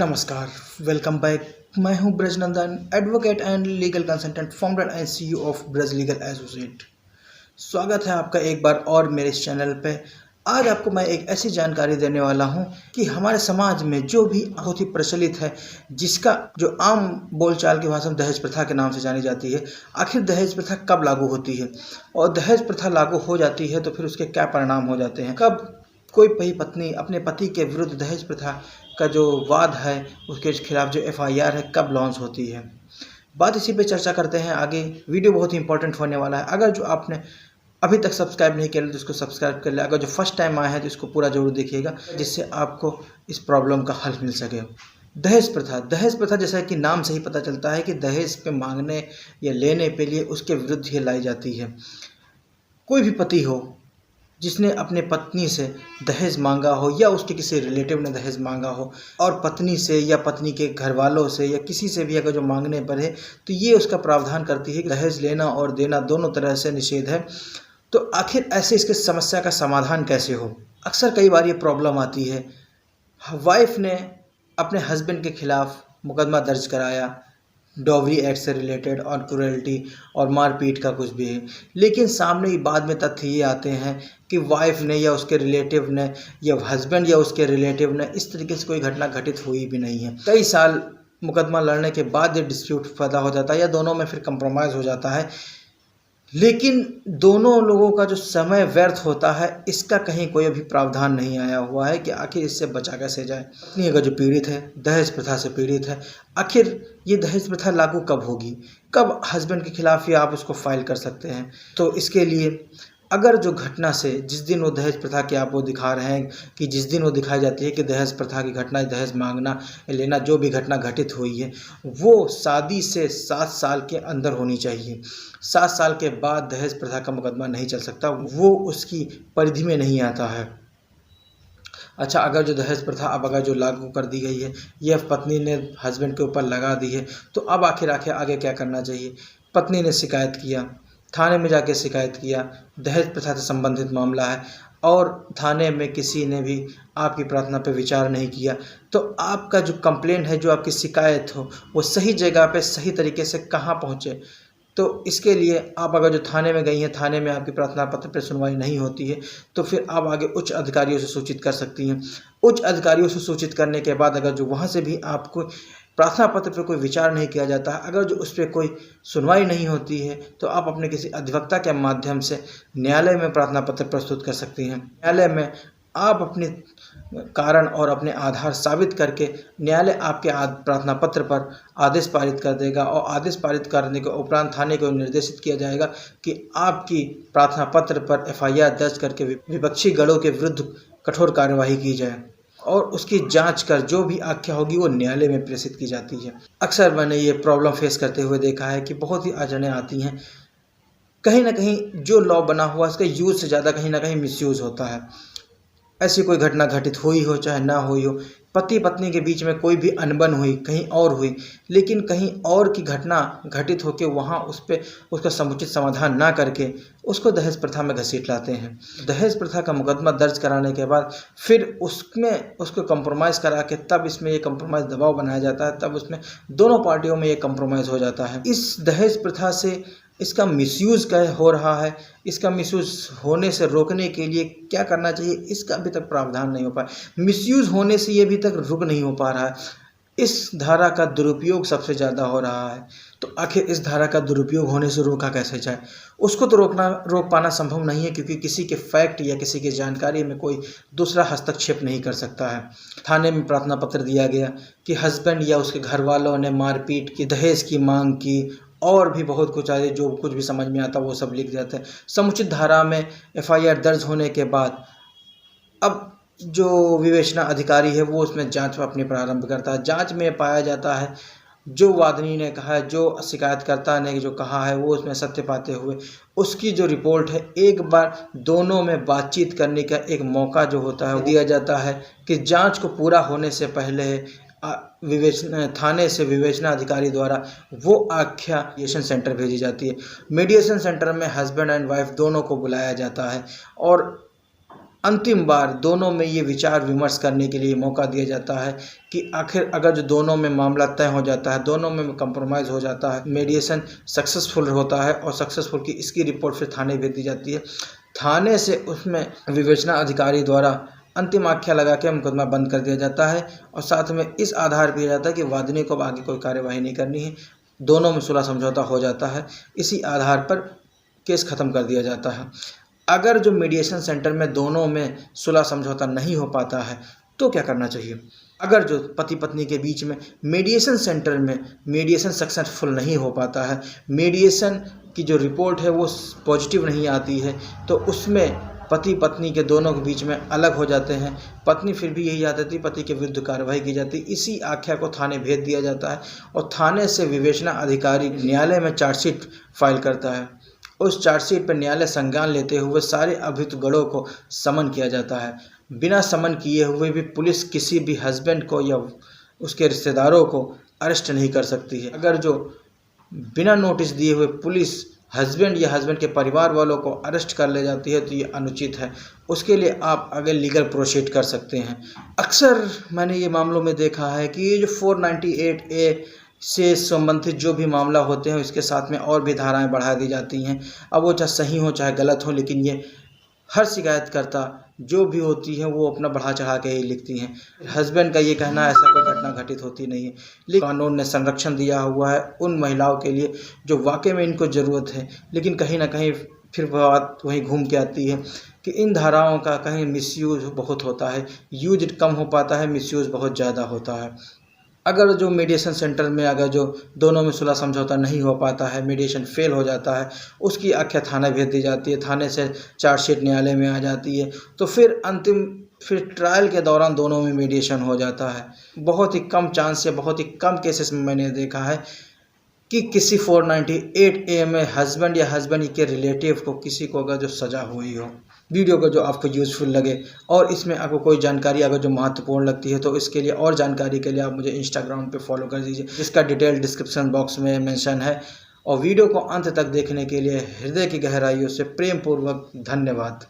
नमस्कार, welcome back. मैं हूं Brajnandan, advocate and legal consultant, founder and CEO of Braj legal associate. स्वागत है आपका एक बार और मेरे इस चैनल पे। आज आपको मैं एक ऐसी जानकारी देने वाला हूं कि हमारे समाज में जो भी बहुत ही प्रचलित है, जिसका जो आम बोलचाल की भाषा में दहेज प्रथा के नाम से जानी जाती है। आखिर दहेज प्रथा कब लागू होती है और दहेज प्रथा लागू हो जाती है तो फिर उसके क्या परिणाम हो जाते हैं। कब कोई पत्नी अपने पति के विरुद्ध दहेज प्रथा का जो वाद है उसके खिलाफ जो एफआईआर है कब लॉन्च होती है, बात इसी पे चर्चा करते हैं आगे। वीडियो बहुत ही इंपॉर्टेंट होने वाला है। अगर जो आपने अभी तक सब्सक्राइब नहीं किया तो इसको सब्सक्राइब कर ले। अगर जो फर्स्ट टाइम आया है तो इसको पूरा जरूर देखिएगा, जिससे आपको इस प्रॉब्लम का हल मिल सके। दहेज प्रथा जैसा कि नाम से ही पता चलता है कि दहेज पे मांगने या लेने के लिए उसके विरुद्ध ही लाई जाती है। कोई भी पति हो जिसने अपने पत्नी से दहेज मांगा हो या उसके किसी रिलेटिव ने दहेज मांगा हो और पत्नी से या पत्नी के घर वालों से या किसी से भी अगर जो मांगने पर है तो ये उसका प्रावधान करती है कि दहेज लेना और देना दोनों तरह से निषेध है। तो आखिर ऐसे इसके समस्या का समाधान कैसे हो। अक्सर कई बार ये प्रॉब्लम आती है, वाइफ ने अपने हस्बैंड के खिलाफ मुकदमा दर्ज कराया डॉवरी एक्ट से रिलेटेड और क्रूरल्टी और मारपीट का कुछ भी है, लेकिन सामने बाद में तथ्य ये आते हैं कि वाइफ ने या उसके रिलेटिव ने या हस्बैंड या उसके रिलेटिव ने इस तरीके से कोई घटना घटित हुई भी नहीं है। कई साल मुकदमा लड़ने के बाद ये डिस्प्यूट पैदा हो जाता है या दोनों में फिर कंप्रोमाइज़ हो जाता है, लेकिन दोनों लोगों का जो समय व्यर्थ होता है इसका कहीं कोई अभी प्रावधान नहीं आया हुआ है कि आखिर इससे बचा कैसे जाए। पत्नी अगर जो पीड़ित है, दहेज प्रथा से पीड़ित है, आखिर ये दहेज प्रथा लागू कब होगी, कब हस्बैंड के खिलाफ ही आप उसको फाइल कर सकते हैं। तो इसके लिए अगर जो घटना से जिस दिन वो दहेज प्रथा की आप वो दिखा रहे हैं कि जिस दिन वो दिखाई जाती है कि दहेज प्रथा की घटना, दहेज मांगना लेना जो भी घटना घटित हुई है वो शादी से 7 साल के अंदर होनी चाहिए। 7 साल के बाद दहेज प्रथा का मुकदमा नहीं चल सकता, वो उसकी परिधि में नहीं आता है। अच्छा, अगर जो दहेज प्रथा अब अगर जो लागू कर दी गई है, यह पत्नी ने हस्बैंड के ऊपर लगा दी है, तो अब आखिर आगे क्या करना चाहिए। पत्नी ने शिकायत किया, थाने में जाके शिकायत किया, दहेज प्रथा से संबंधित मामला है और थाने में किसी ने भी आपकी प्रार्थना पर विचार नहीं किया, तो आपका जो कंप्लेंट है, जो आपकी शिकायत हो, वो सही जगह पे सही तरीके से कहाँ पहुँचे। तो इसके लिए आप अगर जो थाने में गई हैं, थाने में आपकी प्रार्थना पत्र पर सुनवाई नहीं होती है तो फिर आप आगे उच्च अधिकारियों से सूचित कर सकती हैं। उच्च अधिकारियों से सूचित करने के बाद अगर जो वहाँ से भी आपको प्रार्थना पत्र पर कोई विचार नहीं किया जाता है, अगर जो उस पर कोई सुनवाई नहीं होती है तो आप अपने किसी अधिवक्ता के माध्यम से न्यायालय में प्रार्थना पत्र प्रस्तुत कर सकती हैं। न्यायालय में आप अपने कारण और अपने आधार साबित करके न्यायालय आपके प्रार्थना पत्र पर आदेश पारित कर देगा और आदेश पारित करने के उपरांत थाने को निर्देशित किया जाएगा कि आपकी प्रार्थना पत्र पर एफआईआर दर्ज करके विपक्षी गणों के विरुद्ध कठोर कार्यवाही की जाए और उसकी जांच कर जो भी आख्या होगी वो न्यायालय में प्रेषित की जाती है। अक्सर मैंने ये प्रॉब्लम फेस करते हुए देखा है कि बहुत ही अड़चनें आती हैं। कहीं ना कहीं जो लॉ बना हुआ इसका यूज़ से ज़्यादा कहीं ना कहीं मिसयूज़ होता है। ऐसी कोई घटना घटित हुई हो चाहे ना हुई हो, पति पत्नी के बीच में कोई भी अनबन हुई, कहीं और हुई, लेकिन कहीं और की घटना घटित होकर वहाँ उस पर उसका समुचित समाधान ना करके उसको दहेज प्रथा में घसीट लाते हैं। दहेज प्रथा का मुकदमा दर्ज कराने के बाद फिर उसमें उसको कंप्रोमाइज़ करा के तब इसमें ये कंप्रोमाइज़ दबाव बनाया जाता है, तब उसमें दोनों पार्टियों में ये कंप्रोमाइज़ हो जाता है। इस दहेज प्रथा से इसका मिसयूज़ क्या हो रहा है, इसका मिसयूज़ होने से रोकने के लिए क्या करना चाहिए, इसका अभी तक प्रावधान नहीं हो पाया। मिसयूज़ होने से ये अभी तक रुक नहीं हो पा रहा है। इस धारा का दुरुपयोग सबसे ज़्यादा हो रहा है। तो आखिर इस धारा का दुरुपयोग होने से रोका कैसे जाए। उसको तो रोक पाना संभव नहीं है, क्योंकि किसी के फैक्ट या किसी की जानकारी में कोई दूसरा हस्तक्षेप नहीं कर सकता है। थाने में प्रार्थना पत्र दिया गया कि हस्बैंड या उसके घर वालों ने मारपीट की, दहेज की मांग की और भी बहुत कुछ आगे जो कुछ भी समझ में आता वो सब लिख देते हैं। समुचित धारा में एफआईआर दर्ज होने के बाद अब जो विवेचना अधिकारी है वो उसमें जांच अपनी प्रारंभ करता है। जांच में पाया जाता है जो वादनी ने कहा है, जो शिकायतकर्ता ने जो कहा है वो उसमें सत्य पाते हुए उसकी जो रिपोर्ट है एक बार दोनों में बातचीत करने का एक मौका जो होता है दिया जाता है कि जांच को पूरा होने से पहले थाने से विवेचना अधिकारी द्वारा वो आख्या मीडिएशन सेंटर भेजी जाती है। मीडिएशन सेंटर में हस्बैंड एंड वाइफ दोनों को बुलाया जाता है और अंतिम बार दोनों में ये विचार विमर्श करने के लिए मौका दिया जाता है कि आखिर अगर जो दोनों में मामला तय हो जाता है, दोनों में कंप्रोमाइज़ हो जाता है, मीडिएशन सक्सेसफुल होता है और सक्सेसफुल की इसकी रिपोर्ट फिर थाने भेज दी जाती है। थाने से उसमें विवेचना अधिकारी द्वारा अंतिम आख्या लगा के मुकदमा बंद कर दिया जाता है और साथ में इस आधार पर दिया जाता है कि वादनी को आगे कोई कार्यवाही नहीं करनी है, दोनों में सुलह समझौता हो जाता है। इसी आधार पर केस ख़त्म कर दिया जाता है। अगर जो मीडिएशन सेंटर में दोनों में सुलह समझौता नहीं हो पाता है तो क्या करना चाहिए? अगर जो पति पत्नी के बीच में मीडिएशन सेंटर में मीडिएशन सक्सेसफुल नहीं हो पाता है, मीडिएशन की जो रिपोर्ट है वो पॉजिटिव नहीं आती है, तो उसमें पति पत्नी के दोनों के बीच में अलग हो जाते हैं। पत्नी फिर भी यही चाहती थी, पति के विरुद्ध कार्रवाई की जाती। इसी आख्या को थाने भेज दिया जाता है और थाने से विवेचना अधिकारी न्यायालय में चार्जशीट फाइल करता है। उस चार्जशीट पर न्यायालय संज्ञान लेते हुए सारे अभियुक्त गणों को समन किया जाता है। बिना समन किए हुए भी पुलिस किसी भी हस्बैंड को या उसके रिश्तेदारों को अरेस्ट नहीं कर सकती है। अगर जो बिना नोटिस दिए हुए पुलिस हस्बैंड या हस्बैंड के परिवार वालों को अरेस्ट कर ले जाती है तो ये अनुचित है। उसके लिए आप आगे लीगल प्रोसीड कर सकते हैं। अक्सर मैंने ये मामलों में देखा है कि ये जो 498A से संबंधित जो भी मामला होते हैं इसके साथ में और भी धाराएं बढ़ा दी जाती हैं। अब वो चाहे सही हो चाहे गलत हो, लेकिन ये हर शिकायतकर्ता जो भी होती है वो अपना बढ़ा चढ़ा के ही लिखती हैं। हस्बैंड का ये कहना ऐसा कोई घटना घटित होती नहीं है, लेकिन कानून ने संरक्षण दिया हुआ है उन महिलाओं के लिए जो वाकई में इनको ज़रूरत है। लेकिन कहीं ना कहीं फिर बात वहीं घूम के आती है कि इन धाराओं का कहीं मिसयूज़ बहुत होता है, यूज कम हो पाता है, मिसयूज़ बहुत ज़्यादा होता है। अगर जो मीडिएशन सेंटर में अगर जो दोनों में सुलह समझौता नहीं हो पाता है, मीडिएशन फेल हो जाता है, उसकी आख्या थाने भेज दी जाती है, थाने से चार्जशीट न्यायालय में आ जाती है, तो फिर ट्रायल के दौरान दोनों में मीडिएशन हो जाता है। बहुत ही कम चांस से बहुत ही कम केसेस में मैंने देखा है कि किसी 498A में हस्बैंड या हस्बैंड के रिलेटिव को किसी को अगर जो सज़ा हुई हो। वीडियो को जो आपको यूज़फुल लगे और इसमें आपको कोई जानकारी अगर जो महत्वपूर्ण लगती है तो इसके लिए और जानकारी के लिए आप मुझे इंस्टाग्राम पे फॉलो कर दीजिए, जिसका डिटेल डिस्क्रिप्शन बॉक्स में मेंशन है। और वीडियो को अंत तक देखने के लिए हृदय की गहराइयों से प्रेम पूर्वक धन्यवाद।